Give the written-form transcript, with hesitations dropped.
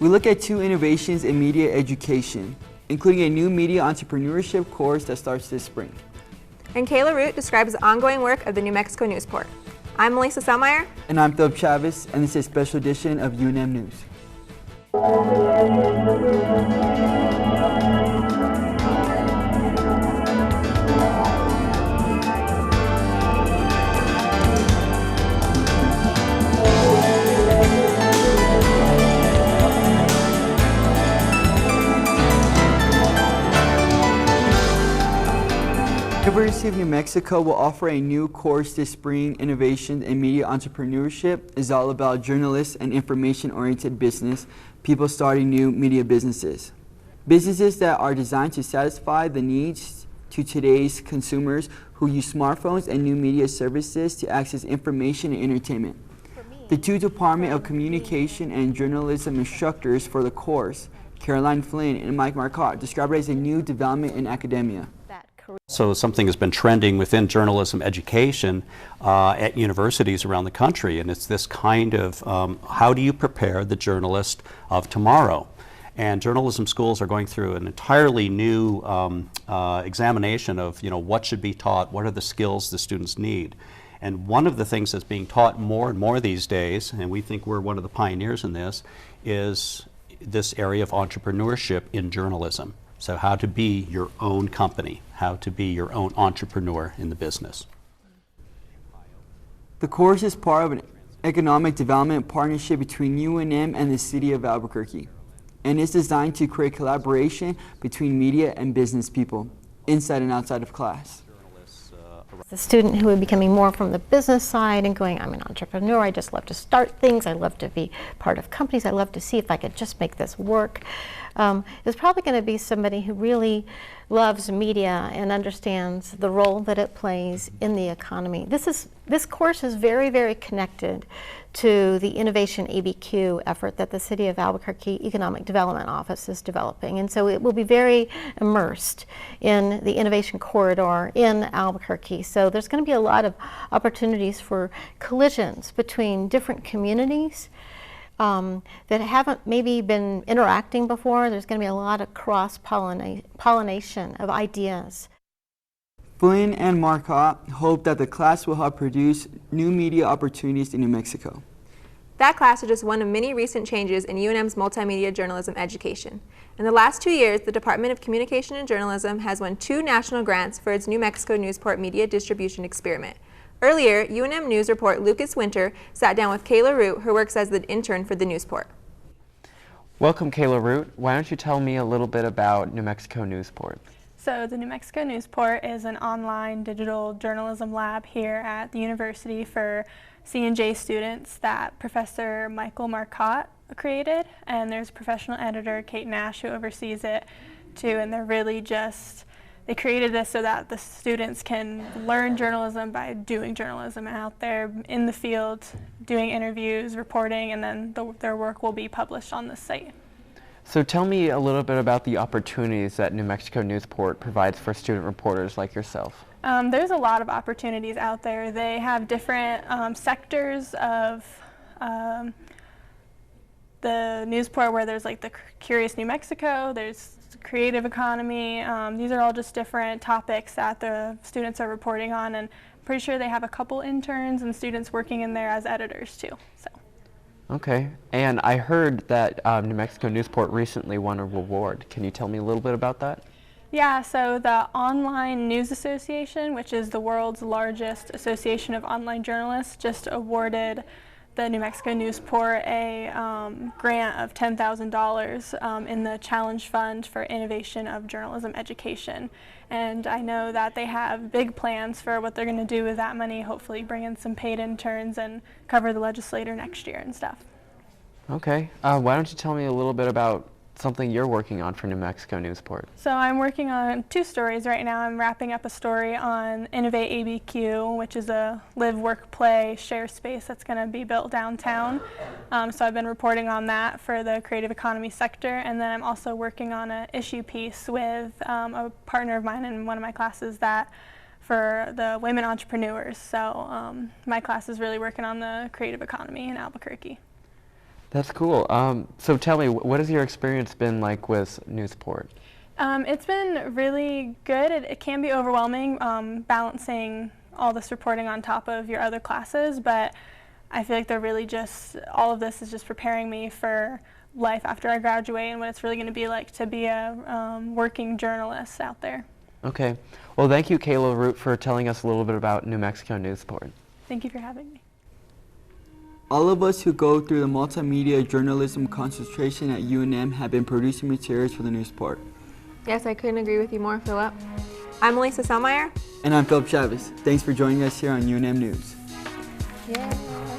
We look at 2 innovations in media education, including a new media entrepreneurship course that starts this spring. And Kayla Root describes the ongoing work of the New Mexico Newsport. I'm Maleesa Sehlmeyer. And I'm Chavez, and this is a special edition of UNM News. The University of New Mexico will offer a new course this spring. Innovation in Media Entrepreneurship is all about journalists and information-oriented business, people starting new media businesses. Businesses that are designed to satisfy the needs to today's consumers who use smartphones and new media services to access information and entertainment. The 2 Department of Communication and Journalism instructors for the course, Caroline Flynn and Mike Marcotte, describe it as a new development in academia. So something has been trending within journalism education at universities around the country, and it's this kind of how do you prepare the journalist of tomorrow? And journalism schools are going through an entirely new examination of what should be taught, what are the skills the students need. And one of the things that's being taught more and more these days, and we think we're one of the pioneers in this, is this area of entrepreneurship in journalism. So how to be your own company, how to be your own entrepreneur in the business. The course is part of an economic development partnership between UNM and the City of Albuquerque, and is designed to create collaboration between media and business people, inside and outside of class. The student who would be coming more from the business side and going, I'm an entrepreneur, I just love to start things, I love to be part of companies, I love to see if I could just make this work, is probably going to be somebody who really loves media and understands the role that it plays in the economy. This course is very, very connected to the Innovation ABQ effort that the City of Albuquerque Economic Development Office is developing. And so it will be very immersed in the innovation corridor in Albuquerque. So there's going to be a lot of opportunities for collisions between different communities that haven't maybe been interacting before. There's going to be a lot of cross-pollination of ideas. Flynn and Marcotte hope that the class will help produce new media opportunities in New Mexico. That class is just one of many recent changes in UNM's multimedia journalism education. In the last 2 years, the Department of Communication and Journalism has won 2 national grants for its New Mexico Newsport media distribution experiment. Earlier, UNM News reporter Lucas Winter sat down with Kayla Root, who works as the intern for the Newsport. Welcome, Kayla Root. Why don't you tell me a little bit about New Mexico Newsport? So the New Mexico Newsport is an online digital journalism lab here at the university for C&J students that Professor Michael Marcotte created, and there's a professional editor, Kate Nash, who oversees it too, and they created this so that the students can learn journalism by doing journalism out there in the field, doing interviews, reporting, and then their work will be published on the site. So tell me a little bit about the opportunities that New Mexico Newsport provides for student reporters like yourself. There's a lot of opportunities out there. They have different sectors of the Newsport where there's like the Curious New Mexico, there's creative economy. These are all just different topics that the students are reporting on, and I'm pretty sure they have a couple interns and students working in there as editors too. So. Okay, and I heard that New Mexico Newsport recently won a reward. Can you tell me a little bit about that? Yeah, so the Online News Association, which is the world's largest association of online journalists, just awarded the New Mexico Newsport a grant of $10,000 in the Challenge Fund for Innovation of Journalism Education. And I know that they have big plans for what they're going to do with that money, hopefully bring in some paid interns and cover the legislature next year and stuff. Okay, why don't you tell me a little bit about something you're working on for New Mexico Newsport? So I'm working on 2 stories right now. I'm wrapping up a story on Innovate ABQ, which is a live, work, play, share space that's going to be built downtown. So I've been reporting on that for the creative economy sector, and then I'm also working on an issue piece with a partner of mine in one of my classes for the women entrepreneurs. So my class is really working on the creative economy in Albuquerque. That's cool. So tell me, what has your experience been like with Newsport? It's been really good. It can be overwhelming balancing all this reporting on top of your other classes, but I feel like they're really just, all of this is just preparing me for life after I graduate and what it's really going to be like to be a working journalist out there. Okay. Well, thank you, Kayla Root, for telling us a little bit about New Mexico Newsport. Thank you for having me. All of us who go through the multimedia journalism concentration at UNM have been producing materials for the Newsport. Yes, I couldn't agree with you more, Philip. I'm Maleesa Sehlmeyer. And I'm Philip Chavez. Thanks for joining us here on UNM News. Yeah.